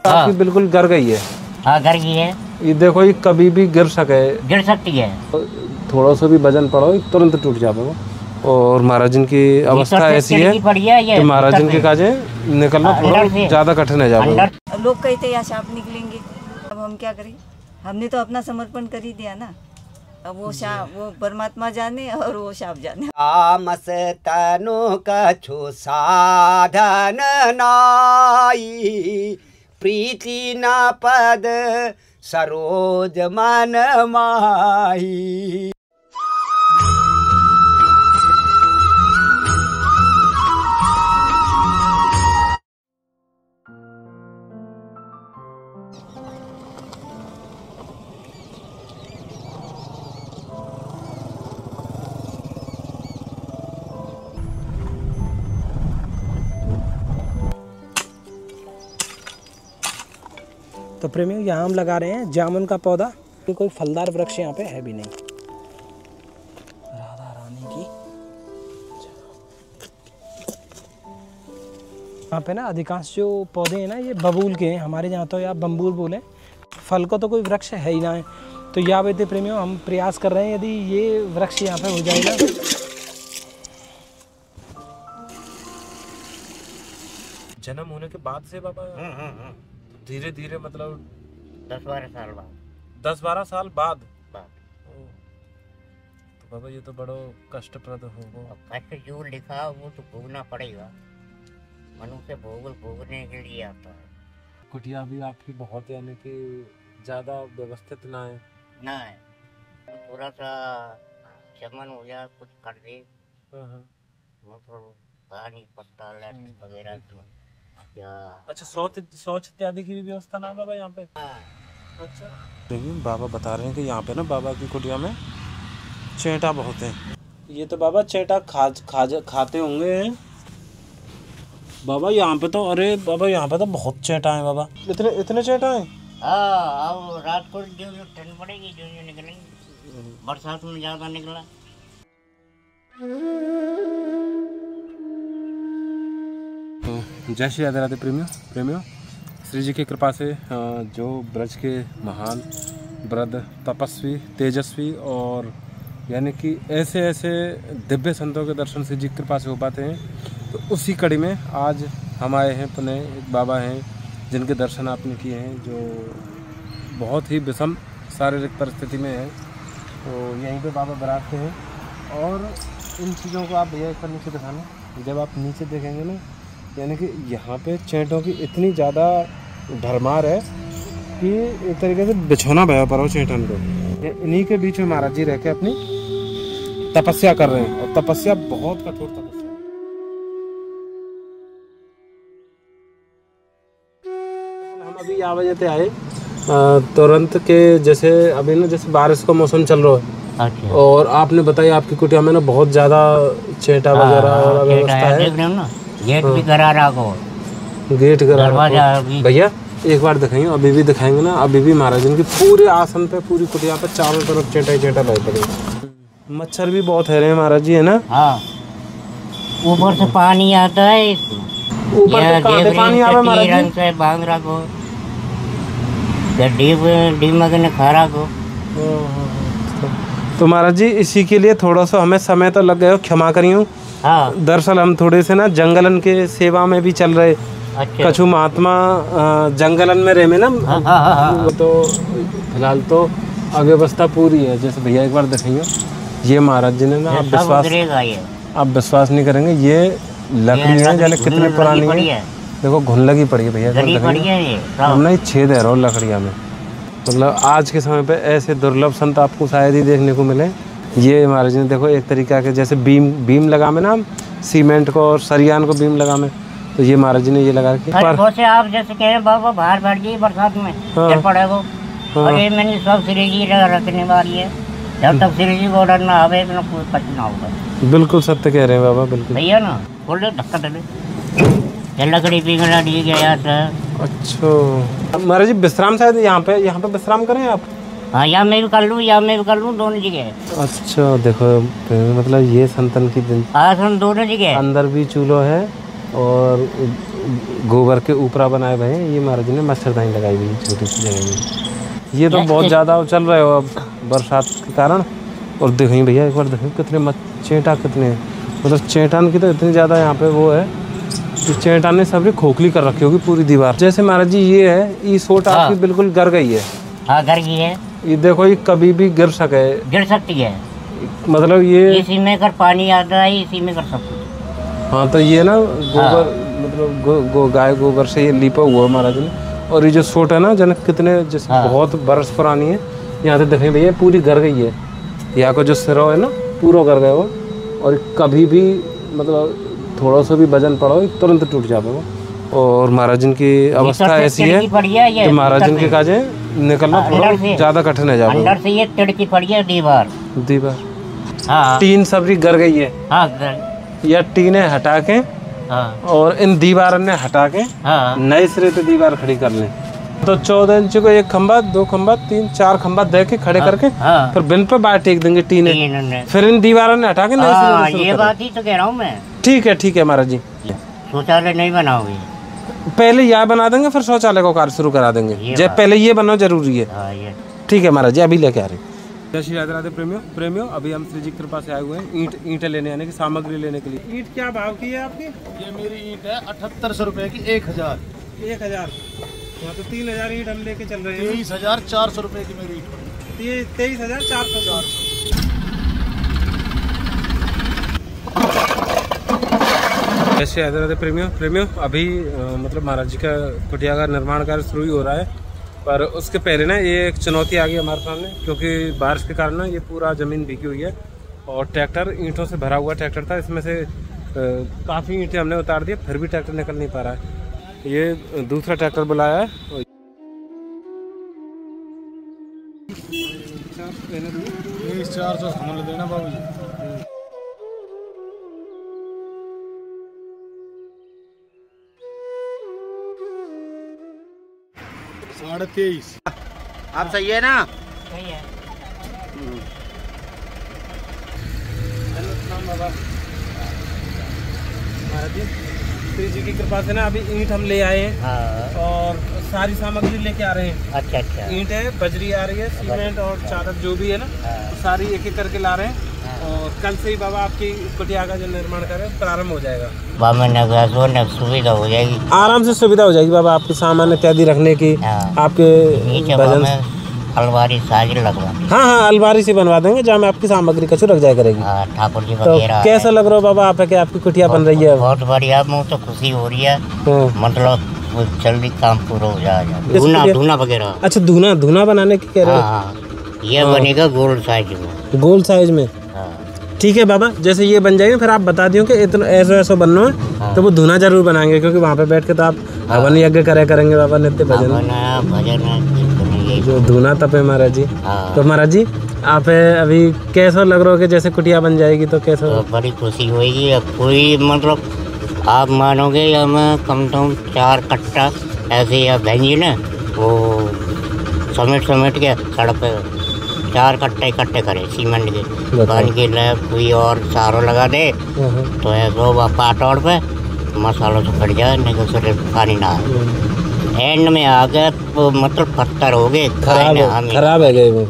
आपकी बिल्कुल गिर गई है। हाँ गिर गई है। ये देखो, ये कभी भी गिर सकती है। थोड़ा सा भी वजन पड़ो तुरंत टूट जाएगा। और महाराज जी की अवस्था ऐसी है कि महाराज जी के काजे निकलना थोड़ा ज्यादा कठिन है जाएगा। लोग कहते यहाँ सांप निकलेंगे, अब हम क्या करें? हमने तो अपना समर्पण कर ही दिया ना। अब वो परमात्मा जाने और वो सांप जाने। आमस तनु कछु साधन नाई, प्रीति न पद सरोज मन माही। तो प्रेमियों, यहाँ हम लगा रहे हैं जामुन का पौधा। कोई फलदार वृक्ष यहाँ पे है भी नहीं। राधा रानी की यहाँ पे ना अधिकांश जो पौधे हैं ना, ये बबूल के हैं। हमारे यहाँ तो या बम्बूल बोले। फल को तो कोई वृक्ष है ही ना है। तो या बेटे प्रेमियों, हम प्रयास कर रहे हैं यदि ये वृक्ष यहाँ पे हो जाएगा। जन्म होने के बाद से बाबा धीरे धीरे मतलब 10-12 साल बाद। 10-12 साल बाद। तो बाबा ये तो बड़ो कष्टप्रद होगा। कष्ट जो लिखा वो तो भोगना पड़ेगा। मनुष्य भोगने के लिए आता है। कुटिया भी आपकी बहुत यानी कि ज्यादा व्यवस्थित ना है। ना है, थोड़ा सा चमन हो जाए, कुछ कर दे वो तो पानी पत्ता लाइट वगैरह क्या। अच्छा, शौच इत्यादि की भी व्यवस्था ना बाबा यहाँ पे। अच्छा, देखिए बाबा बता रहे हैं कि यहाँ पे ना बाबा की कुटिया में चेंटा बहुत है। ये तो बाबा चेंटा खाते होंगे बाबा यहाँ पे तो। अरे बाबा यहाँ पे तो बहुत चेंटा है बाबा। इतने चेंटा है। हाँ, अब रात को जो ठंड पड़ेगी जो निकलेंगे। बरसात में ज्यादा निकला। जय श्री राधे राधे प्रेमियों, श्री जी की कृपा से जो ब्रज के महान वृद्ध तपस्वी तेजस्वी और यानी कि ऐसे दिव्य संतों के दर्शन श्री जी की कृपा से हो पाते हैं। तो उसी कड़ी में आज हम आए हैं। पुनः एक बाबा हैं जिनके दर्शन आपने किए हैं, जो बहुत ही विषम शारीरिक परिस्थिति में है। तो यहीं पे बाबा बैठते हैं। और इन चीज़ों को आप भैया एक बार नीचे दिखाना। जब आप नीचे देखेंगे ना, यानी कि यहाँ पे चेंटों की इतनी ज़्यादा भरमार है कि एक तरीके से बिछौना बया पड़ा हो चेंटन को। इन्हीं के बीच में महाराज जी रह के अपनी तपस्या कर रहे हैं। और तपस्या बहुत कठोर तपस्या। हम अभी यहाँ वजह से आए तुरंत के, जैसे अभी ना जैसे बारिश का मौसम चल रहा है। अच्छा। और आपने बताया आपकी कुटिया में ना बहुत ज़्यादा चेंटा वगैरह और व्यवस्था है। गेट भी करा रहा को, गेट करा रहा भैया। एक बार दिखाइए, अभी भी दिखाएंगे ना। अभी भी महाराज जी की पूरे आसन पे, पूरी कुटिया पे चारों तरफ चेंटा ही चेंटा लगे पड़े। मच्छर भी बहुत है रहे हैं महाराज जी, है ना। हाँ, ऊपर से पानी आता है। ऊपर से कहाँ से पानी आ रहा है महाराज जी? बांध रहा को डीमगने खारा को। तो महाराज जी इसी के लिए थोड़ा सा हमें समय तो लग गया, क्षमा करियो। हाँ। दरअसल हम थोड़े से ना जंगलन के सेवा में भी चल रहे। अच्छा। कछु महात्मा जंगलन में रहे में ना। हाँ। तो फिलहाल तो अव्यवस्था पूरी है। जैसे भैया एक बार दिखाइए, ये महाराज जी ने ना, आप विश्वास नहीं करेंगे, ये लकड़ी है जाने कितनी पुरानी है। देखो घुन लगी पड़ी है भैया। हमने छेद है रो लकड़िया में। मतलब आज के समय पे ऐसे दुर्लभ संत आपको शायद ही देखने को मिले। ये महाराज जी ने देखो एक तरीका के जैसे बीम लगा में ना, हम सीमेंट को और सरियान को बीम लगा में, तो ये महाराज जी ने ये लगा के पर आप जैसे कह रहे बाबा बाहर बैठ जाइए बरसात में। हाँ। पड़े वो। हाँ। और ये मैंने सब श्री जी रखने वाली है। जब तक श्री जी को ऑर्डर ना आवे तो कोई कष्ट ना होगा। बिल्कुल सत्य कह रहे हैं बाबा, बिल्कुल भैया ना। खोल दे धक्का दे, लकड़ी पिघला दी गया था। अच्छा महाराज जी विश्राम शायद यहाँ पे विश्राम करें आप। हाँ, यहाँ मैं भी कर लूँ, यहाँ मैं भी कर लूँ, दोनों जगह। अच्छा देखो मतलब ये संतन की दिन आसन दोनों जगह। अंदर भी चूल्हा है और गोबर के ऊपरा बनाए हुए हैं। ये महाराज जी ने मच्छरदानी लगाई हुई है छोटी सी जगह में। ये तो बहुत ज़्यादा चल रहे हो अब बरसात के कारण। और देखिए भैया एक बार देखिए कितने चेंटा कितने हैं, मतलब चेंटान की तो इतनी ज़्यादा यहाँ पे वो है कि चेंटान ने सबने खोखली कर रखी होगी पूरी दीवार। जैसे महाराज जी ये है, ये सोट आपकी बिल्कुल गिर गई है। हाँ गिर गई है। ये देखो ये कभी भी गिर सकती है, मतलब ये इसी में कर पानी आता है, इसी में कर सब कुछ। हाँ तो ये ना गोबर मतलब गाय गोबर से ये लिपा हुआ है महाराज ने। और ये जो सोट है ना जनक कितने जैसे बहुत बरस पुरानी है। यहाँ से देखें भैया पूरी गर गई है, यहाँ का जो सिरा है ना पूरा गर गया वो। और कभी भी मतलब थोड़ा सा भी वजन पड़ा हो तुरंत टूट जाता वो। और महाराज जी की अवस्था ऐसी है कि महाराज जी के काजे निकलना थोड़ा ज़्यादा कठिन है। अंदर से ये तिड़की पड़ी है दीवार। हाँ टीन सबरी गर गई है। हाँ या टीने हटा के और इन दीवार ने हटा के नए सिरे पे दीवार खड़ी कर लें। तो 14 इंच को एक खंबा, 2 खंबा, 3, 4 खंबा दे के खड़े करके फिर बिन पे बाहर टेक देंगे टीने। फिर इन दीवारों ने हटा के नए सिरे से ये बात ही तो कह रहा हूँ मैं। ठीक है महाराज जी। शौचालय नहीं बनाओगे, पहले यह बना देंगे फिर शौचालय का कार्य शुरू करा देंगे। जब पहले ये बनना जरूरी है। ठीक है महाराज जी, अभी लेके आ रहे हैं। जय श्री राधे राधे प्रेमियों, अभी हम श्री जी की कृपा से आए हुए हैं ईंटें लेने, यानी कि सामग्री लेने के लिए। ईंट क्या भाव की है आपकी? ये मेरी ईंट है 7800 रुपए की 1000। 1000 यहाँ तो 3000 ईंट हम लेके चल रहे हैं। 23,400 रुपए की मेरी ईंट। 23,400। जय श्री राधे राधे प्रेमियों, अभी मतलब महाराज जी का कुटिया का निर्माण कार्य शुरू ही हो रहा है। पर उसके पहले ना ये एक चुनौती आ गई हमारे सामने, क्योंकि बारिश के कारण ना ये पूरा ज़मीन भीगी हुई है और ट्रैक्टर ईंटों से भरा हुआ ट्रैक्टर था। इसमें से काफ़ी ईंटें हमने उतार दी, फिर भी ट्रैक्टर निकल नहीं पा रहा है। ये दूसरा ट्रैक्टर बुलाया है। 23,400 समझ देना बाबू जी। साढ़े 23। आप सही है ना? सही है। महाराज जी श्री जी की कृपा से ना अभी ईंट हम ले आए हैं और सारी सामग्री लेके आ रहे हैं। अच्छा। ईंट है, बजरी आ रही है, सीमेंट और चादर जो भी है ना तो सारी एक एक करके ला रहे हैं। और कल से ही बाबा आपकी कुटिया का जो निर्माण कार्य प्रारंभ हो जाएगा। सुविधा हो जाएगी, आराम से सुविधा हो जाएगी बाबा, आपके सामान इत्यादि रखने की। आपके भजन अलमारी साइज लगवा। हाँ अलमारी से बनवा देंगे जहाँ में आपकी सामग्री कछु रख जाया करेगी। ठाकुर जी तो कैसा लग रहा है बाबा आप है आपकी कुटिया बन रही है? बहुत बढ़िया, मुझे तो खुशी हो रही है। मतलब जल्दी काम पूरा हो जाएगा। धुना वगैरह। अच्छा धुना बनाने की कह रहे हो? ये बनेगा गोल साइज में। ठीक है बाबा, जैसे ये बन जाएंगे फिर आप बता दियो कि इतना ऐसा बनना है तो वो धुना जरूर बनाएंगे, क्योंकि वहाँ पे बैठ के तो आप हवन यज्ञ करेंगे बाबा, नित्य भजन जो धुना तपे महाराज जी। तो महाराज जी आप अभी कैसा लग रहा हो कि जैसे कुटिया बन जाएगी तो कैसा? तो बड़ी खुशी होगी। अब कोई मतलब आप मानोगे हमें कम से कम 4 कट्टा ऐसे या भेंजी ना वो समेट के सड़क पे 4 कट्टे इकट्ठे करे सीमेंट के, पानी के लैब कोई और सारो लगा दे तो ऐसा पाटौड़ पे मसालों से कट जाए, नहीं तो सिर्फ पानी ना आए। एंड में आ गए तो मतलब पत्थर हो गए, खराब है गए वो।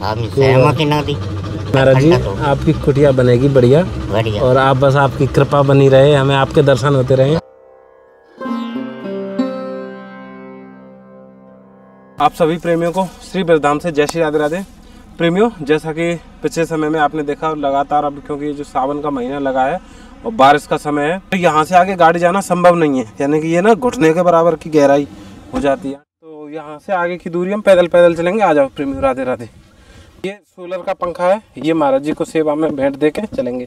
हम सहमति ना दी। महाराज जी आपकी कुटिया बनेगी बढ़िया, और आप बस आपकी कृपा बनी रहे, हमें आपके दर्शन होते रहे। आप सभी प्रेमियों को श्री ब्रजधाम से जय श्री राधे राधे। प्रेमियों, जैसा कि पिछले समय में आपने देखा लगातार, अब क्योंकि जो सावन का महीना लगा है और बारिश का समय है तो यहाँ से आगे गाड़ी जाना संभव नहीं है, यानी कि ये ना घुटने के बराबर की गहराई हो जाती है। तो यहाँ से आगे की दूरी हम पैदल चलेंगे। आ जाओ प्रेमियों, राधे राधे। ये सोलर का पंखा है, ये महाराज जी को सेवा में भेंट दे के चलेंगे।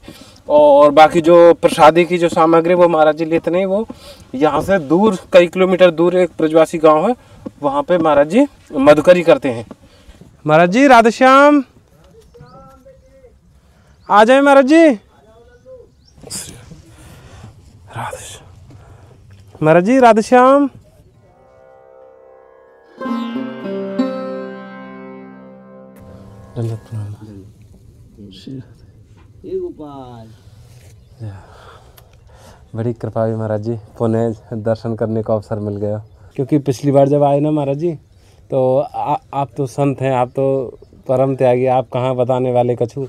और बाकी जो प्रसादी की जो सामग्री वो महाराज जी लेते नहीं, वो यहाँ से दूर कई किलोमीटर दूर एक ब्रजवासी गाँव है, वहाँ पे महाराज जी मधुकरी करते हैं। महाराज जी राधे श्याम, आ जाए महाराज जी। महाराज जी राधे श्याम। बड़ी कृपा हुई महाराज जी, पुनः दर्शन करने का अवसर मिल गया। क्योंकि पिछली बार जब आए ना महाराज जी, तो आप तो संत हैं, आप तो परम त्यागी, आप कहाँ बताने वाले कछु।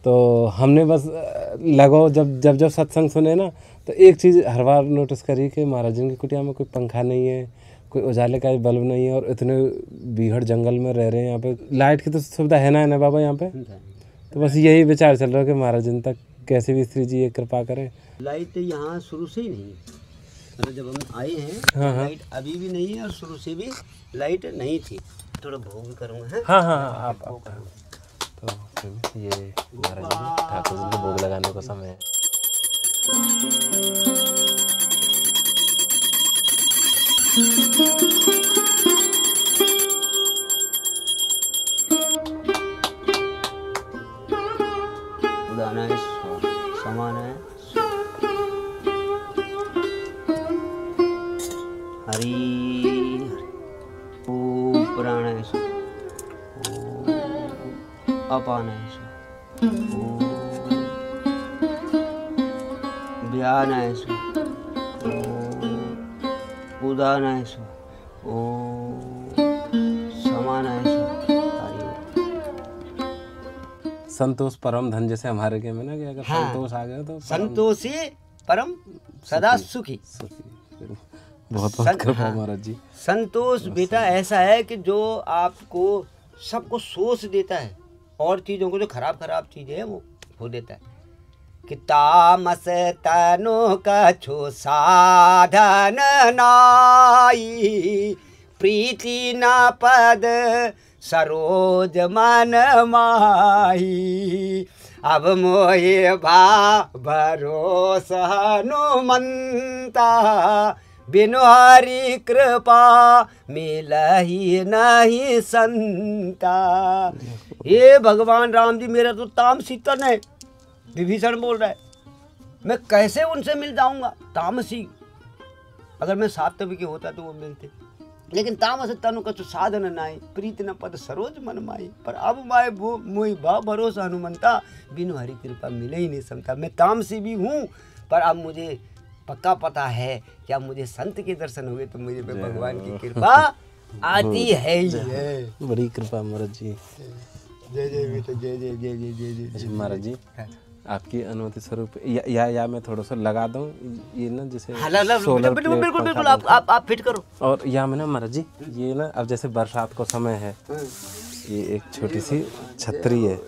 तो हमने बस लगो जब सत्संग सुने ना, तो एक चीज़ हर बार नोटिस करी कि महाराज जी की कुटिया में कोई पंखा नहीं है, कोई उजाले का बल्ब नहीं है, और इतने बीहड़ जंगल में रह रहे हैं। यहाँ पे लाइट की तो सुविधा है ना बाबा यहाँ पे। तो बस यही विचार चल रहा है कि महाराज जी तक कैसे भी श्री जी ये कृपा करें। लाइट यहाँ शुरू से ही नहीं है, मतलब जब हम आए हैं हाँ। लाइट अभी भी नहीं है और शुरू से भी लाइट नहीं थी। थोड़ा भोग करूँगा। हाँ आप तो ये महाराज जी ठाकुर जी को भोग लगाने का समय है। उदाना है समान है हरि ओम प्राण है अपान है व्यान है उदान है समान है संतोष परम धन, जैसे हमारे के में ना कि अगर संतोष आ गया तो संतोषी परम सदा सुखी। बहुत बहुत कृपा महाराज जी। संतोष बेटा ऐसा है कि जो आपको सबको सोच देता है, और चीज़ों को जो खराब चीज़ें हैं वो देता है। कि तामस तनु कछु साधन नाई, प्रीति न पद सरोज मन माही। अब मोहे भरोसा हनुमंता, बिनु हरि कृपा मिलहि नहीं संता। ये भगवान राम जी मेरा तो तामसी तन है, विभीषण बोल रहा है, मैं कैसे उनसे मिल जाऊंगा। तामसी, अगर मैं सात्विक होता तो वो मिलते, लेकिन तामस तनु कछु साधन नाई, प्रीत न पद सरोज मन माई। पर अब माए मोहि भाव भरोसा हनुमंता, बिनु हरि कृपा मिले ही नहीं समता। मैं तामसी भी हूँ, पर अब मुझे पक्का पता है कि अब मुझे संत के दर्शन हुए तो मुझे भगवान की कृपा आती है ही है। बड़ी कृपा महाराज जी। जय जय बेटा, जय जय जय जय जय जय। महाराज जी आपकी अनुमति स्वरूप या मैं थोड़ा सा लगा दूं ये ना, जैसे बिल्कुल बिल्कुल आप फिट करो। और या मैं ना महाराज जी ये ना, अब जैसे बरसात का समय है, ये एक छोटी सी छतरी है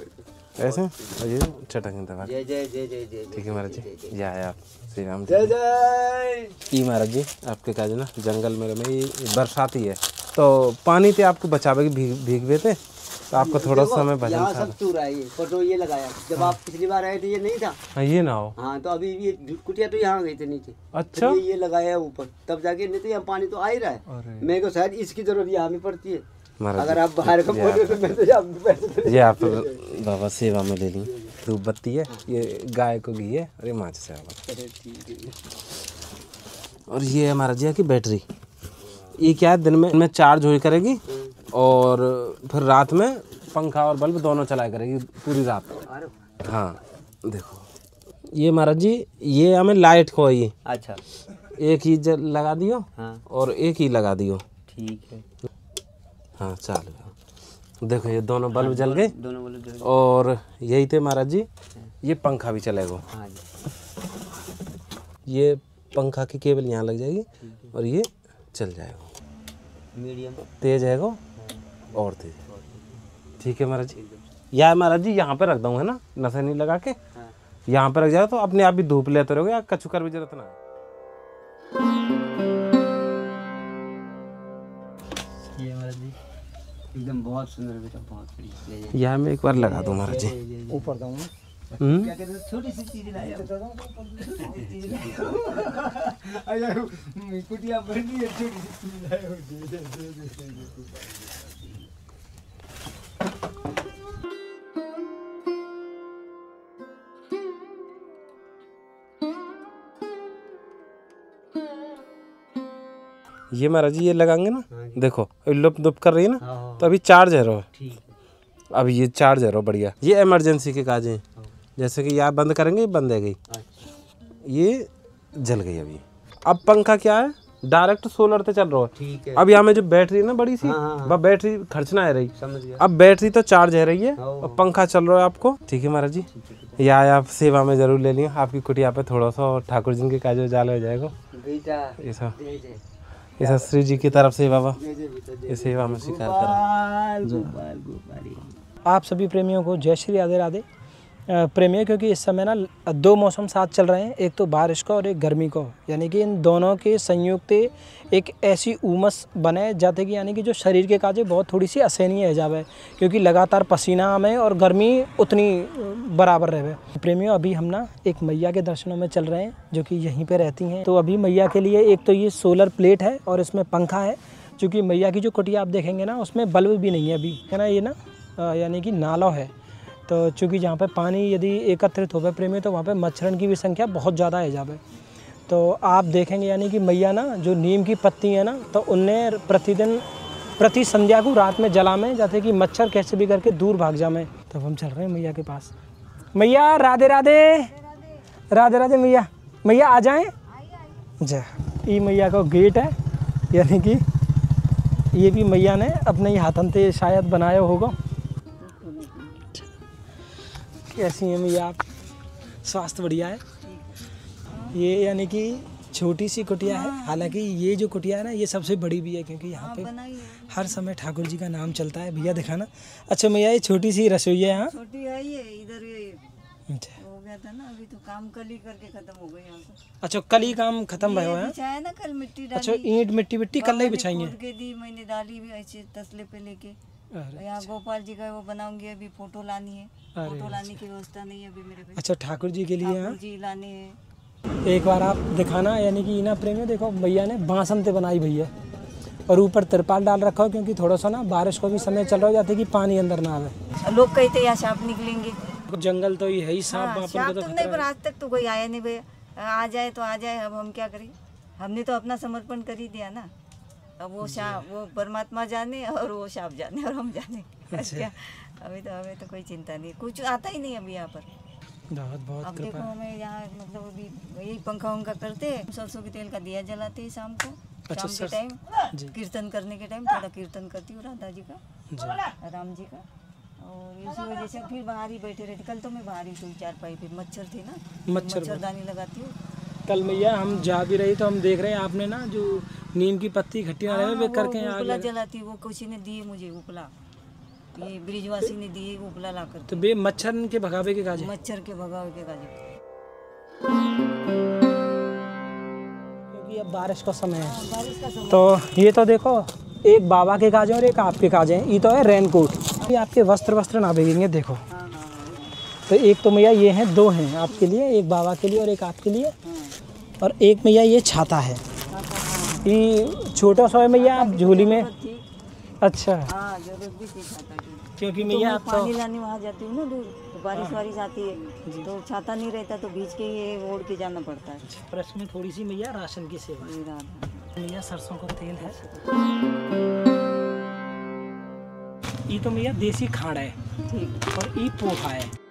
ऐसे, और ये चटक दबा। जय जय जय जय जय। ठीक है महाराज जी, या आप श्री राम जय जय। ई महाराज जी आपके काज ना जंगल मेरे में ये बरसाती है, तो पानी थे आपको बचावे के भीगवे थे, तो आपको थोड़ा सा समय भजन था। सब चूरा है, ये फोटो ये लगाया जब आप पिछली बार आए थे, ये नहीं था। हाँ ये ना हो। हाँ तो अभी ये कुटिया तो यहाँ गई थी नीचे। अच्छा ये लगाया ऊपर, तब जाके नहीं तो यहाँ पानी तो आ ही रहा है। मेरे को शायद इसकी जरूरत यहाँ भी पड़ती है। अगर आप बाहर का बोले तो मैं तो ये आप बाबा सेवा में ले ली। धूप बत्ती है, ये गाय को घी है, और ये माछ से। और ये है महाराज जी की बैटरी, ये क्या है दिन में चार्ज हो करेगी, और फिर रात में पंखा और बल्ब दोनों चलाया करेगी पूरी रात। हाँ देखो ये महाराज जी, ये हमें लाइट को ये अच्छा एक ही लगा दियो। हाँ। और एक ही लगा दियो। ठीक है। हाँ चालू देखो ये दोनों बल्ब जल गए, दोनों बल्ब जल गए। और यही थे महाराज जी, ये पंखा भी चलेगा। हाँ जी। ये पंखा की केबल यहाँ लग जाएगी, और ये चल जाएगा। मीडियम तेज है वो, और तेज। ठीक है महाराज जी, या महाराज जी यहाँ पे रख दूँ है ना, नशा नहीं लगा के। हाँ। यहाँ पे रख जाओ तो अपने आप भी धूप लेते रहोगे, या कछु कर भी जरूरत ना है। ये महाराज जी एकदम बहुत सुंदर बेटा, बहुत बढ़िया। यहाँ मैं एक बार लगा दूँ महाराज जी, ऊपर दूँ। क्या कहते हैं, छोटी सी चीज लाई कुटिया भर दी है, छोटी सी चीज लाई। ये महाराज जी ये लगाएंगे ना, देखो लुप दुप कर रही है ना, तो अभी चार्ज है रो। अब ये चार्ज है रो बढ़िया। ये इमरजेंसी के काज हैं, जैसे कि यहाँ बंद करेंगे बंद है गई, ये जल गई अभी। अब पंखा क्या है डायरेक्ट सोलर पे चल रहा है। ठीक है। अब यहाँ में जो बैटरी है ना बड़ी सी, हाँ। वह बैटरी खर्चना है रही। समझ गया। अब बैटरी तो चार्ज है रही है और पंखा चल रहा है आपको। ठीक है महाराज जी, या आप सेवा में जरूर ले लियो। आपकी कुटिया पे थोड़ा सा और ठाकुर जी के काज जाल हो जाएगा। ऐसा श्री जी की तरफ से बाबा ये सेवा में स्वीकार करा। आप सभी प्रेमियों को जय श्री राधे राधे। प्रेमियों, क्योंकि इस समय ना दो मौसम साथ चल रहे हैं, एक तो बारिश का और एक गर्मी का, यानी कि इन दोनों के संयुक्त एक ऐसी उमस बने जाते कि यानी कि जो शरीर के काजे बहुत थोड़ी सी असहनीय है जावे, क्योंकि लगातार पसीना हमें और गर्मी उतनी बराबर रहे। प्रेमियों, अभी हम ना एक मैया के दर्शनों में चल रहे हैं जो कि यहीं पे रहती हैं। तो अभी मैया के लिए एक तो ये सोलर प्लेट है और इसमें पंखा है, क्योंकि मैया की जो कुटिया आप देखेंगे ना उसमें बल्ब भी नहीं है अभी, है ना। ये ना यानी कि नाला है, तो चूँकि जहाँ पे पानी यदि एकत्रित हो गए प्रेमी, तो वहाँ पे मच्छरन की भी संख्या बहुत ज़्यादा है जावे। तो आप देखेंगे यानी कि मैया ना जो नीम की पत्ती है ना, तो उनने प्रतिदिन प्रति संध्या को रात में जला में जाते कि मच्छर कैसे भी करके दूर भाग जाए। तब हम चल रहे हैं मैया के पास। मैया राधे राधे राधे राधे। मैया मैया आ जाएँ जय। ये मैया का गेट है, यानी कि ये भी मैया ने अपने ही हाथन से शायद बनाया होगा। कैसी हैं मैया आप? स्वास्थ्य बढ़िया है। ये यानी कि छोटी सी कुटिया है, हालांकि ये जो कुटिया है ना ये सबसे बड़ी भी है, क्योंकि यहाँ पे हर समय ठाकुर जी का नाम चलता है। भैया दिखाना। अच्छा मैया, ये छोटी सी रसोई है यहाँ? छोटी है ये, इधर ये हो गया था ना, अभी तो काम कल ही करके खत्म हो गई यहाँ पे। अच्छा, कल ही काम खत्म हुआ है? बिछाया ना कल, मिट्टी डाली। अच्छा, ईंट मिट्टी कल ही बिछाई है? दी मैंने, डाली भी ऐसे तसले पे लेके। यहाँ गोपाल जी का वो बनाऊंगी, अभी फोटो लानी है, फोटो लाने की व्यवस्था नहीं है अभी मेरे पे। अच्छा, ठाकुर जी के लिए ठाकुर जी लाने हैं। एक बार आप दिखाना, यानी कि इना प्रेमी देखो भैया ने बांसन से बनाई भैया, और ऊपर तिरपाल डाल रखा हो, क्योंकि थोड़ा सा ना बारिश को भी समय चल रहा हो जाते कि पानी अंदर ना आवे। लोग कहते यहाँ सांप निकलेंगे, जंगल तो ये है ही, सांप तो नहीं, पर आज तक तो कोई आया नहीं भैया। आ जाए तो आ जाए, अब हम क्या करें, हमने तो अपना समर्पण कर ही दिया ना। अब वो परमात्मा जाने और वो सांप जाने और हम जाने। क्या अभी तो हमें तो कोई चिंता नहीं, कुछ आता ही नहीं अभी यहाँ पर। बहुत अब देखो हमें यहाँ मतलब अभी यही पंखा उंखा करते, सरसों के तेल का दिया जलाते हैं शाम को। अच्छा, शाम के टाइम कीर्तन करने के टाइम थोड़ा कीर्तन करती हूँ राधा जी का, राम जी का, और इसी वजह से फिर बाहर ही बैठे रहते। कल तो मैं बाहर ही सोई चारपाई पे, मच्छर थे ना, मच्छरदानी लगाती हूँ। कल मैया हम जा भी रही तो हम देख रहे हैं आपने ना जो नीम की पत्ती इकट्ठी करके उपला जलाती, वो किसी ने दिए मुझे उपला, ये ब्रिजवासी ने दिए उपला ला कर। तो बे मच्छर के भगावे के काज, मच्छर के भगावे के काज, क्योंकि अब बारिश का समय है। तो ये तो देखो, एक बाबा के काज है और एक आपके काज है। ये तो है रेनकोट, ये आपके वस्त्र ना भीगेंगे। देखो तो एक तो मैया ये हैं, दो हैं आपके लिए, एक बाबा के लिए और एक आपके लिए, और एक मैया ये छाता है, ये छोटा सा है मैया, आप झोली में। अच्छा, जरूरत भी थी छाता की, क्योंकि मैया आप पानी लाने वहाँ जाती हूँ ना दूर, तो बारिश आती है तो छाता नहीं रहता, तो बीच के ये ओढ़ के जाना पड़ता है। पर इसमें थोड़ी सी मैया राशन की सेवा। मैया सरसों का तेल है, ये तो मैया देसी खाड़ा है, ठीक, और ये पोहा है।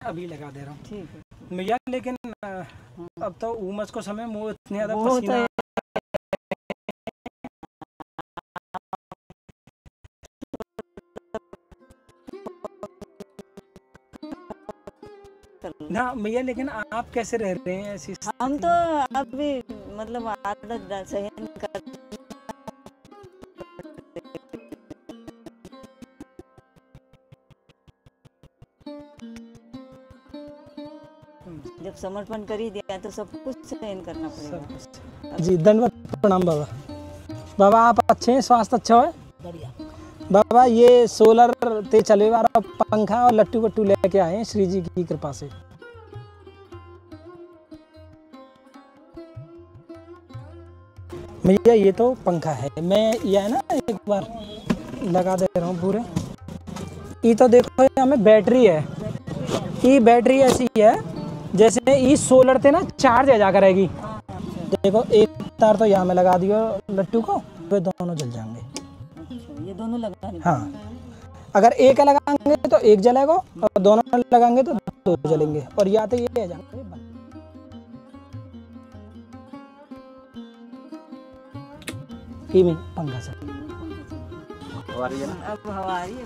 अभी लगा दे रहा हूँ, ठीक है मैया। लेकिन अब तो उमस को समय, मुँह इतने ज़्यादा पसीना, ना मैया। लेकिन आप कैसे रह रहे हैं ऐसी? हम तो अभी मतलब आदत सहन कर, जब समर्पण कर ही दिया तो सब कुछ सहन करना पड़ेगा। जी धन्यवाद, प्रणाम बाबा। बाबा आप अच्छे हैं, स्वास्थ्य अच्छा है? बढ़िया बाबा। ये सोलर ते चले वाला पंखा और लट्टू वट्टू लेके आए हैं श्री जी की कृपा से। भैया ये तो पंखा है, मैं ये है ना एक बार लगा दे रहा हूँ पूरे। ये तो देखो हमें बैटरी है, ये बैटरी ऐसी है जैसे ये सोलर से ना चार्ज आ जा करेगी। देखो एक तार तो यहाँ में लगा दियो लट्टू को, वे दोनों जल जाएंगे। ये दोनों लगाने? हाँ, अगर एक लगाएंगे तो एक जलेगा और दोनों लगाएंगे तो दो जलेंगे, और या तो ये आ जाएंगे। पंखा से अब हवा आ रही है।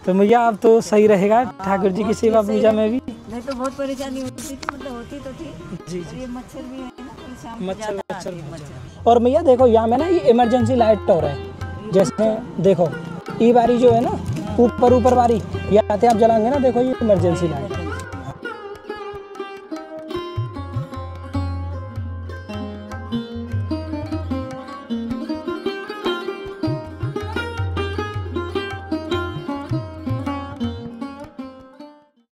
तो भैया अब तो सही रहेगा ठाकुर जी की सेवा पूजा में भी। नहीं तो बहुत परेशानी होती थी, मतलब होती तो थी जी जी। ये मच्छर भी है ना, कल शाम को मच्छर ज्यादा मच्छर आती है मच्छर। और भैया देखो यहाँ में ना ये इमरजेंसी लाइट और है, जैसे देखो ये बारी जो है ना ऊपर वाली, या आप जलाएंगे ना, देखो ये इमरजेंसी लाइट